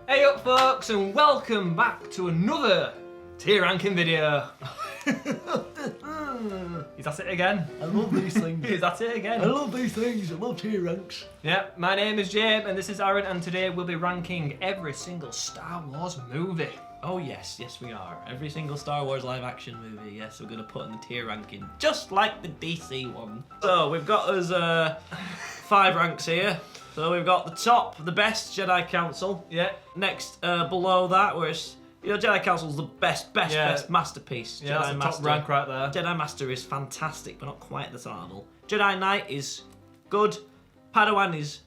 Hey up folks, and welcome back to another tier ranking video. Is that it again? I love these things. Is that it again? I love these things. I love tier ranks. Yeah, my name is James and this is Aaron, and today we'll be ranking every single Star Wars movie. Oh yes, yes we are. Every single Star Wars live action movie, yes, we're going to put in the tier ranking, just like the DC one. So we've got us 5 ranks here. So we've got the top, the best Jedi Council. Yeah. Next, below that, where it's, Jedi Council's the best masterpiece. Yeah, Jedi that's the Master. top rank right there. Jedi Master is fantastic, but not quite at the top level. Jedi Knight is good. Padawan is...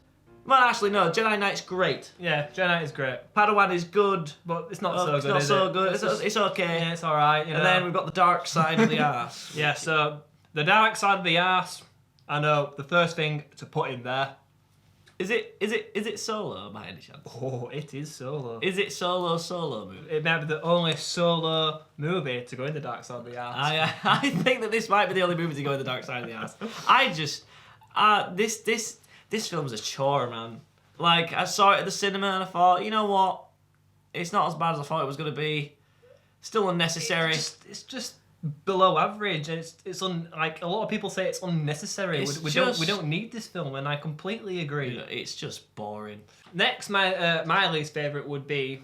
Well, actually, no. Jedi Knight's great. Yeah, Jedi Knight is great. Padawan is good. But it's not so good, It's not so good. It's okay. Yeah, it's alright. And then we've got the dark side of the arse. Yeah, so the dark side of the arse, I know, the first thing to put in there. Is it Solo by any chance? Oh, it is Solo. Is it Solo movie? It might be the only Solo movie to go in the dark side of the arse. I think that this might be the only movie to go in the dark side of the arse. I just this film's a chore, man. Like, I saw it at the cinema and I thought, you know what? It's not as bad as I thought it was gonna be. Still unnecessary. It's just below average, and it's like a lot of people say it's unnecessary. We don't need this film, and I completely agree. It's just boring. Next, my least favourite would be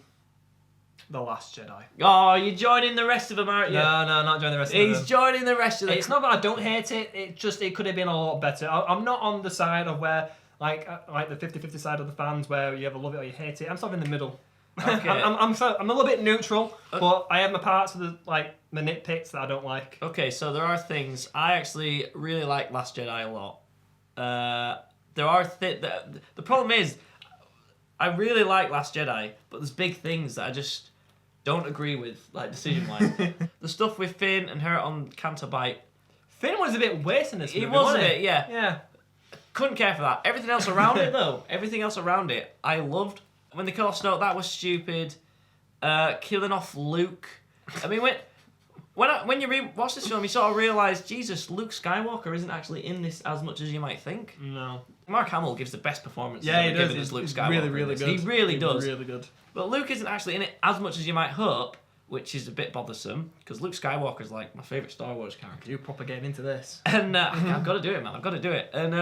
The Last Jedi. Oh, you're joining the rest of them, aren't you? No, not joining the rest of them. He's joining the rest of them. It's not that I don't hate it. It could have been a lot better. I'm not on the side of where like the 50-50 side of the fans where you either love it or you hate it. I'm sort of in the middle. Okay. I'm a little bit neutral, but I have my parts of the my nitpicks that I don't like. Okay, so there are things I actually really like Last Jedi a lot. There are the problem is I really like Last Jedi, but there's big things that I just don't agree with, like decision-wise. The stuff with Finn and her on Canto Bight. Finn was a bit wasted in this movie. He was a wasn't bit, yeah. Yeah. Couldn't care for that. Everything else around it, though, everything else around it, I loved. When they killed off Snoke, that was stupid. Killing off Luke. I mean, when you watch this film, you sort of realise, Jesus, Luke Skywalker isn't actually in this as much as you might think. No. Mark Hamill gives the best performance he does. as Luke He's Skywalker. really good. He really does. Really good. But Luke isn't actually in it as much as you might hope, which is a bit bothersome, because Luke Skywalker's like my favourite Star Wars character. You proper getting into this. And I've got to do it, man. I've got to do it. And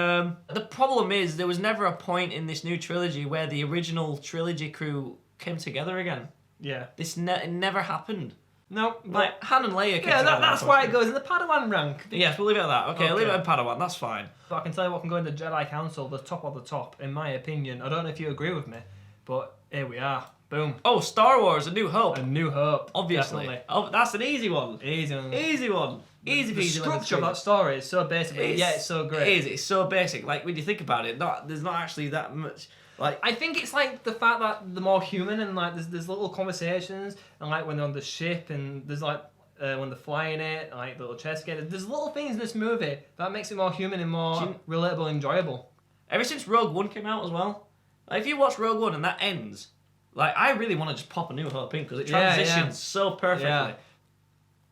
the problem is, there was never a point in this new trilogy where the original trilogy crew came together again. Yeah. It never happened. No. Like, Han and Leia came together. That's why it goes in the Padawan rank. Yes, we'll leave it at that. Okay, Okay. leave it at Padawan. That's fine. But I can tell you what can go in the Jedi Council, the top of the top, in my opinion. I don't know if you agree with me, but here we are. Boom. Oh, Star Wars: A New Hope. A New Hope. Obviously. Definitely. Oh, that's an easy one. Easy one. Easy one. Easy The peasy. structure of that story is so basic, but yeah, it's so great. It is. It's so basic. Like, when you think about it, there's not actually that much. Like, I think it's like the fact that they're more human, and like there's little conversations, and like when they're on the ship, and there's like when they're flying it, like the little chess game. There's little things in this movie that makes it more human and more relatable and enjoyable. Ever since Rogue One came out as well, like, if you watch Rogue One and that ends, like, I really want to just pop A New Hope in, because it transitions so perfectly. Yeah.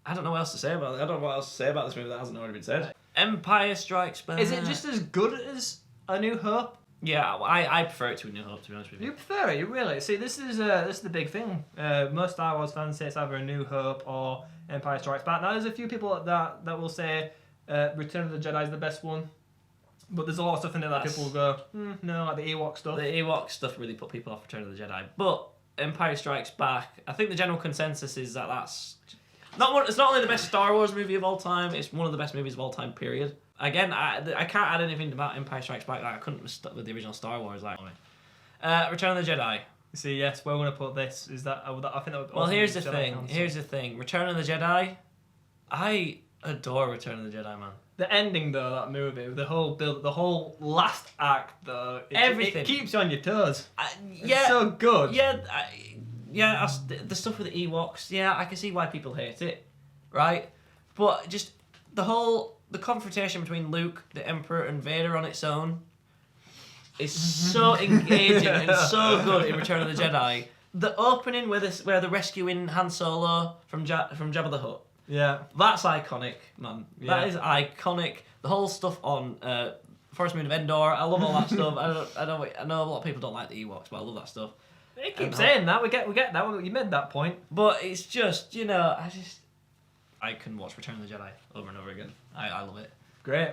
I don't know what else to say about it. I don't know what else to say about this movie that hasn't already been said. Empire Strikes Back. Is it just as good as A New Hope? Yeah, I prefer it to A New Hope, to be honest with you. You prefer it, you really? See, this is the big thing. Most Star Wars fans say it's either A New Hope or Empire Strikes Back. Now, there's a few people that will say Return of the Jedi is the best one, but there's a lot of stuff in there that people will go, no, like the Ewok stuff. The Ewok stuff really put people off Return of the Jedi, but Empire Strikes Back, I think the general consensus is that that's it's not only the best Star Wars movie of all time, it's one of the best movies of all time, period. Again, I can't add anything about Empire Strikes Back that I couldn't have stuck with the original Star Wars. Like, Return of the Jedi. See, yes, where we're going to put this is that I think that would. Well, here's the thing. Here's the thing. Return of the Jedi. I adore Return of the Jedi, man. The ending, though, that movie, the whole build, the whole last act, though, everything it keeps you on your toes. Yeah, it's so good. Yeah, the stuff with the Ewoks. Yeah, I can see why people hate it, right? But just the confrontation between Luke, the Emperor, and Vader on its own is so engaging and so good in Return of the Jedi. The opening where they're rescuing Han Solo from Jabba the Hutt. Yeah. That's iconic, man. Yeah. That is iconic. The whole stuff on Forest Moon of Endor, I love all that stuff. I know a lot of people don't like the Ewoks, but I love that stuff. You keep saying that. We get that. You made that point. But it's just, I can watch Return of the Jedi over and over again. I love it. Great.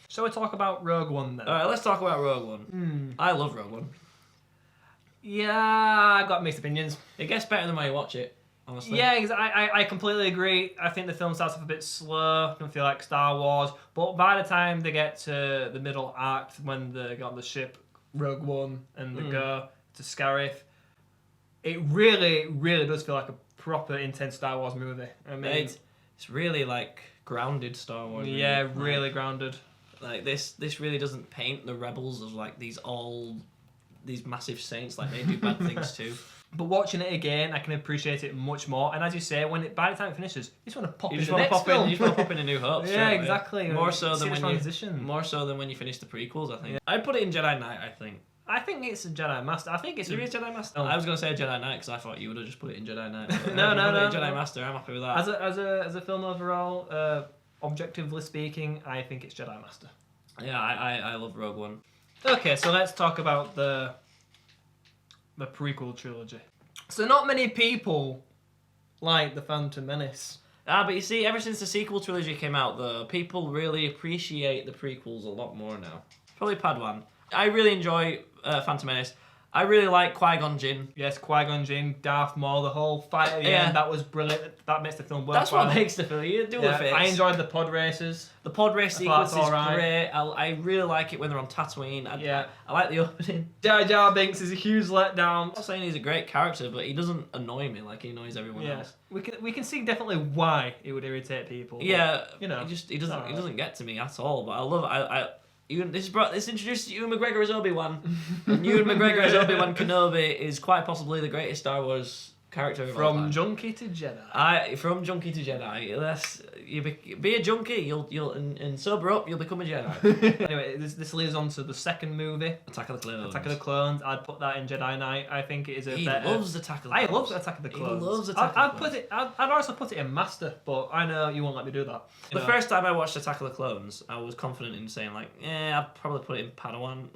Shall we talk about Rogue One then? Alright, let's talk about Rogue One. I love Rogue One. Yeah, I got mixed opinions. It gets better than when you watch it, honestly. Yeah, I completely agree. I think the film starts off a bit slow. Don't feel like Star Wars. But by the time they get to the middle act, when they got on the ship, Rogue One, and they go to Scarif, it really, really does feel like a proper intense Star Wars movie. I mean, it's really like grounded Star Wars. Yeah, really grounded. Like this really doesn't paint the rebels as like these massive saints. Like they do bad things too. But watching it again, I can appreciate it much more. And as you say, by the time it finishes, you just want to pop in the next film. You just want to pop in A New Hope. Yeah, exactly. More so than when you finish the prequels, I think. Yeah. I'd put it in Jedi Knight, I think. I think it's a Jedi Master. I think it's a Jedi Master. I was going to say Jedi Knight because I thought you would have just put it in Jedi Knight. No. Jedi Master, I'm happy with that. As a film overall, objectively speaking, I think it's Jedi Master. Yeah, I love Rogue One. Okay, so let's talk about the prequel trilogy. So not many people like the Phantom Menace. But you see, ever since the sequel trilogy came out, though, people really appreciate the prequels a lot more now. Probably Padawan. I really enjoy Phantom Menace. I really like Qui-Gon Jinn. Yes, Qui-Gon Jinn, Darth Maul, the whole fight at the end, that was brilliant. That makes the film work. That's what makes the film. You do it. I enjoyed the pod races. The pod race sequence is great. I really like it when they're on Tatooine. I like the opening. Jar Jar Binks is a huge letdown. I'm not saying he's a great character, but he doesn't annoy me like he annoys everyone else. We can see definitely why it would irritate people. Yeah, he doesn't get to me at all. But I love it. This introduces Ewan McGregor as Obi-Wan. And Ewan McGregor as Obi-Wan Kenobi is quite possibly the greatest Star Wars character of all time. From junkie to Jedi. From junkie to Jedi. Be a junkie, and sober up, you'll become a Jedi. Anyway, this leads on to the second movie, Attack of the Clones. I'd put that in Jedi Knight. I think it is He loves Attack of the Clones. I love Attack of the Clones. He loves Attack of the Clones. I'd also put it in Master, but I know you won't let me do that. First time I watched Attack of the Clones, I was confident in saying I'd probably put it in Padawan,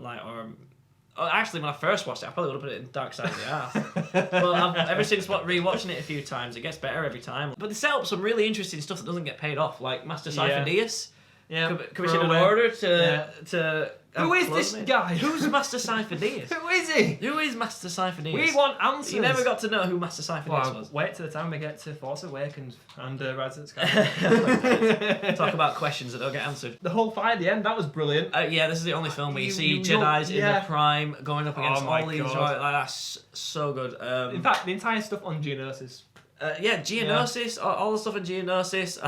actually, when I first watched it, I probably would have put it in Dark Side of the Earth. But ever since rewatching it a few times, it gets better every time. But they set up some really interesting stuff that doesn't get paid off, like Master Cypher Dyas. Yeah. Commissioned an order to who is this guy? Who's Master Cypher Dyas? Who is he? Who is Master Cypher Dyas? We want answers. You never got to know who Master Cypher Dyas was. Wait till the time we get to Force Awakens and Rise of the Skywalker. Talk about questions that don't get answered. The whole fight at the end, that was brilliant. This is the only film where you see Jedis in their prime going up against all these. That's so good. In fact, the entire stuff on Geonosis. Geonosis, all the stuff in Geonosis.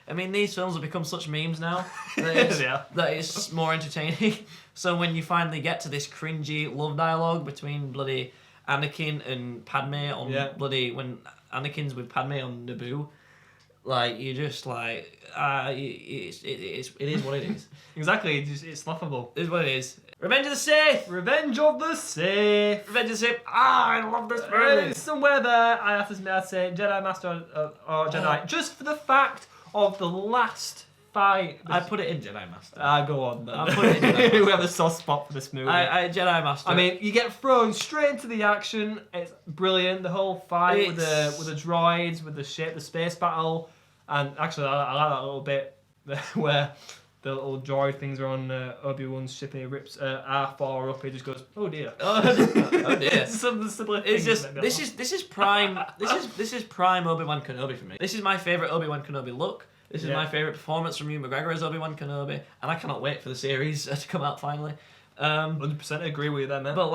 I mean, these films have become such memes now that it's more entertaining. So when you finally get to this cringy love dialogue between bloody Anakin and Padme on when Anakin's with Padme on Naboo, you just it is what it is. Exactly, it's laughable. It is what it is. Revenge of the Sith! Revenge of the Sith! Revenge of the Sith! I love this movie! Somewhere there, I have to admit, I'd say Jedi Master or Jedi. Just for the fact of the last fight. I put it in Jedi Master. Go on then. I put it in Jedi Master. We have a soft spot for this movie. Jedi Master. I mean, you get thrown straight into the action. It's brilliant. The whole fight with the droids, with the ship, the space battle. And actually, I like that little bit where the little droid things are on Obi-Wan's ship and he rips R4 up. He just goes, "Oh dear." Oh dear. It's just this is prime Obi-Wan Kenobi for me. This is my favourite Obi-Wan Kenobi look. This is my favourite performance from Ewan McGregor as Obi-Wan Kenobi, and I cannot wait for the series to come out finally. 100% agree with you there, man. But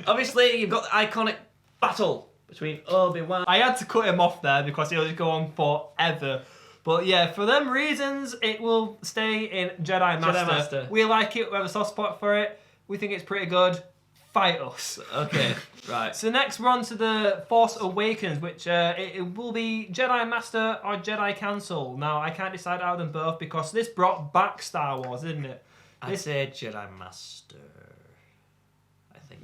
obviously you've got the iconic battle between Obi-Wan. I had to cut him off there because he'll just go on forever. But yeah, for them reasons, it will stay in Jedi Master. We like it. We have a soft spot for it. We think it's pretty good. Fight us. Okay, right. So next we're on to the Force Awakens, which it will be Jedi Master or Jedi Council. Now, I can't decide out of them both because this brought back Star Wars, didn't it? I'd say Jedi Master, I think.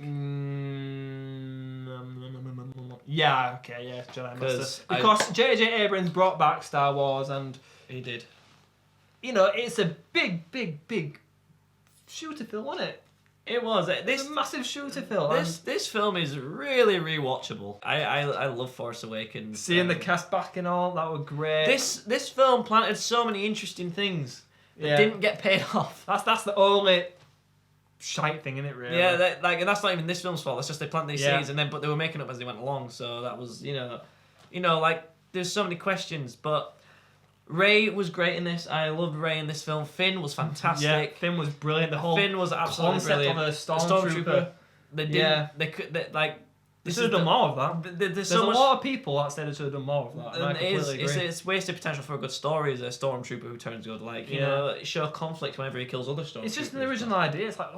Yeah, okay, yeah, Jedi Master. Because J.J. Abrams brought back Star Wars and... He did. It's a big shoe to fill, isn't it? It was. It's a massive shooter film. This film is really rewatchable. I love Force Awakens. Seeing the cast back and all, that were great. This film planted so many interesting things that didn't get paid off. That's the only shite thing in it, really. Yeah, and that's not even this film's fault. It's just they planted these seeds but they were making up as they went along. So that was there's so many questions, but. Rey was great in this. I loved Rey in this film. Finn was fantastic. Yeah, Finn was brilliant. The whole Finn was absolutely concept brilliant. of a stormtrooper. They didn't. They could. They should have done more of that. There's a much, lot of people that said they should have done more of that. And I completely agree. It's wasted potential for a good story as a stormtrooper who turns good. Show conflict whenever he kills other stormtroopers. It's just an original idea. It's like,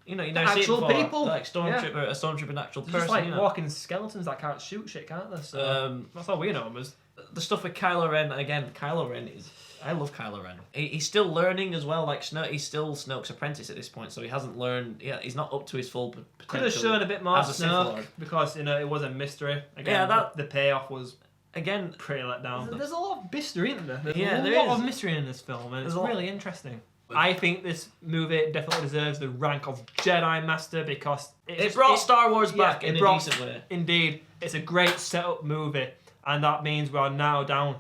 you never see it before. People, like a stormtrooper, natural They're person. just like walking skeletons that can't shoot shit, can't they? So that's all we know them as. The stuff with Kylo Ren again. Kylo Ren is. I love Kylo Ren. He's still learning as well. Like he's still Snoke's apprentice at this point, so he hasn't learned. Yeah, he's not up to his full potential. Could have shown a bit more as a Sith Snoke Lord. because it was a mystery. Again, the payoff was pretty let down. There's a lot of mystery in there. There's a lot of mystery in this film, and it's really interesting. I think this movie definitely deserves the rank of Jedi Master because it brought Star Wars back in a decent way. Indeed, it's a great setup movie, and that means we are now down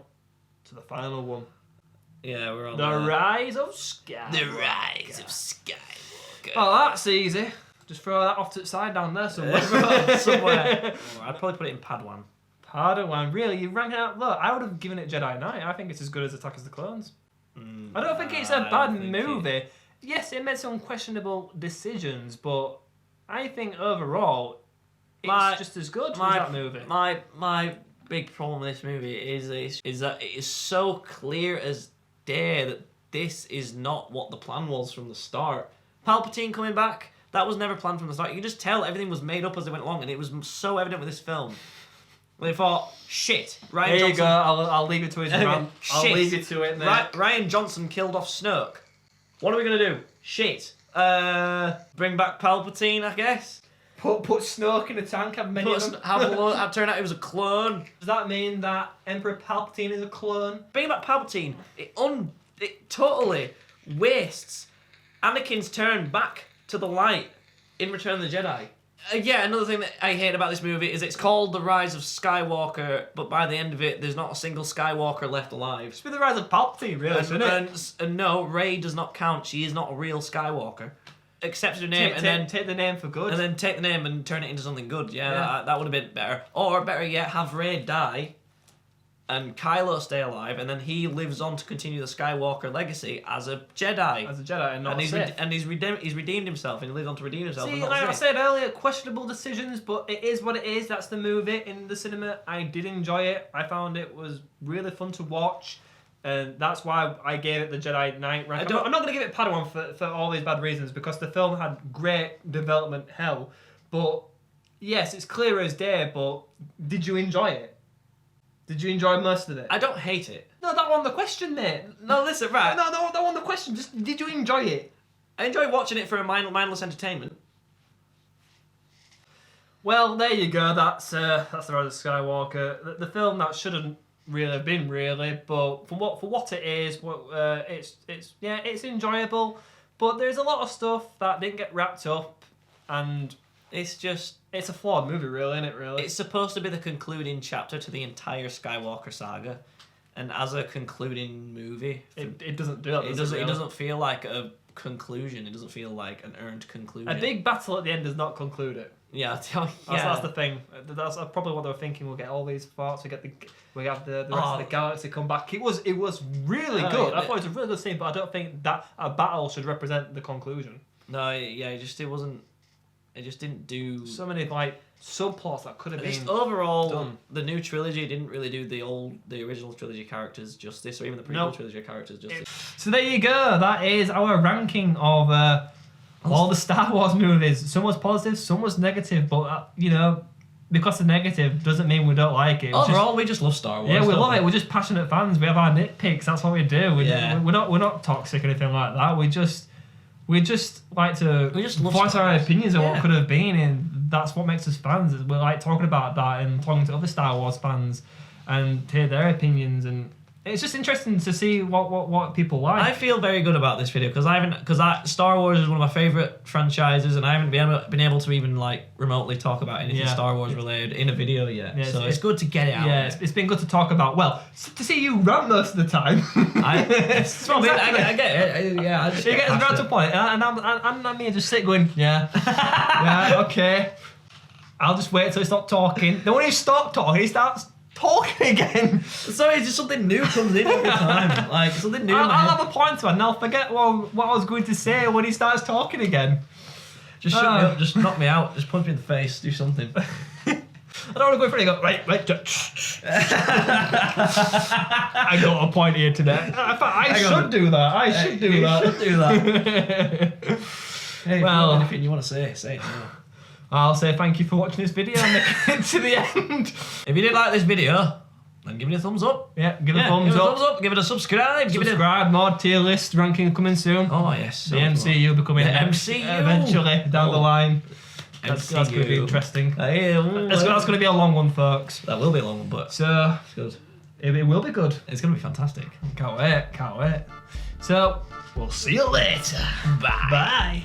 to the final one. Yeah, we're on the Rise of Skywalker. The Rise of Skywalker. Oh, that's easy. Just throw that off to the side down there somewhere. I'd probably put it in Padawan. Padawan, really? You rank it out low? I would have given it Jedi Knight. I think it's as good as Attack of the Clones. I don't think it's a bad movie. Yes, it made some questionable decisions, but I think overall, it's just as good as that movie. My big problem with this movie is that it is so clear as day that this is not what the plan was from the start. Palpatine coming back, that was never planned from the start. You can just tell everything was made up as they went along, and it was so evident with this film. They thought, shit, Ryan Johnson... There you go, I'll leave it to his rant. I'll leave it to it, mate. Ryan Johnson killed off Snoke. What are we going to do? Shit. Bring back Palpatine, I guess. Put Snoke in a tank, have many of them. Turn out he was a clone. Does that mean that Emperor Palpatine is a clone? Bringing back Palpatine, it totally wastes Anakin's turn back to the light in Return of the Jedi. Another thing that I hate about this movie is it's called The Rise of Skywalker, but by the end of it, there's not a single Skywalker left alive. It's been The Rise of Palpatine, really, isn't it? And no, Rey does not count. She is not a real Skywalker. Accept her name take the name for good. And then take the name and turn it into something good. That would have been better. Or better yet, have Rey die and Kylo stay alive, and then he lives on to continue the Skywalker legacy as a Jedi. As a Jedi and not a Sith. And he's redeemed himself, and he lives on to redeem himself. See, like I said earlier, questionable decisions, but it is what it is. That's the movie in the cinema. I did enjoy it. I found it was really fun to watch. And that's why I gave it the Jedi Knight rank. I'm not going to give it Padawan for all these bad reasons, because the film had great development hell. But yes, it's clear as day, but did you enjoy it? Did you enjoy most of it? I don't hate it. No, that wasn't the question, mate. No, listen, right. No, that wasn't the question. Just, did you enjoy it? I enjoy watching it for a mindless entertainment. Well, there you go. That's The Rise of Skywalker. The film that shouldn't really have been, but for what it is, it's enjoyable. But there's a lot of stuff that didn't get wrapped up, and it's a flawed movie, really, isn't it? Really, it's supposed to be the concluding chapter to the entire Skywalker saga, and as a concluding movie, it doesn't do that. It doesn't feel like a conclusion. It doesn't feel like an earned conclusion. A big battle at the end does not conclude it. Yeah, that's the thing. That's probably what they were thinking. We'll get all these parts. We have the rest of the galaxy come back. It was really good. I thought it was a really good scene, but I don't think that a battle should represent the conclusion. No, it just didn't do so many subplots that could have been. Overall, done. The new trilogy didn't really do the original trilogy characters justice, or even the prequel trilogy characters justice. So there you go. That is our ranking of all the Star Wars movies. Some was positive, some was negative, but because the negative doesn't mean we don't like it. Overall, we just love Star Wars. Yeah, we love it. We're just passionate fans. We have our nitpicks. That's what we do. We're not toxic or anything like that. We just like to voice our opinions on what could have been, and that's what makes us fans. Is we like talking about that and talking to other Star Wars fans and hear their opinions, and it's just interesting to see what people like. I feel very good about this video because Star Wars is one of my favorite franchises, and I haven't been able to even like remotely talk about anything Star Wars related in a video yet. Yeah, so it's good to get it out. Yeah, it's been good to talk about. Well, to see you rant most of the time. I get it. You get around to a point, and I'm here just sit going, yeah, okay. I'll just wait till he stops talking. Then when he stops talking, he starts talking again. So it's just something new comes in every time. Like something new. I'll have a point to it and I'll forget what I was going to say when he starts talking again. Just shut me up, just knock me out, just punch me in the face, do something. I don't want to go for it. Go, right. I got a point here today. I should do that. I should do that. Hey, well, anything you want to say it now. I'll say thank you for watching this video and making it to the end. If you did like this video, then give it a thumbs up. Yeah, give it a thumbs up. Give it a subscribe. Subscribe, more tier list ranking coming soon. Oh yes. The MCU becoming the MCU eventually down the line. That's going to be interesting. That's going to be a long one, folks. That will be a long one, but it's good. It will be good. It's going to be fantastic. Can't wait. So we'll see you later. Bye.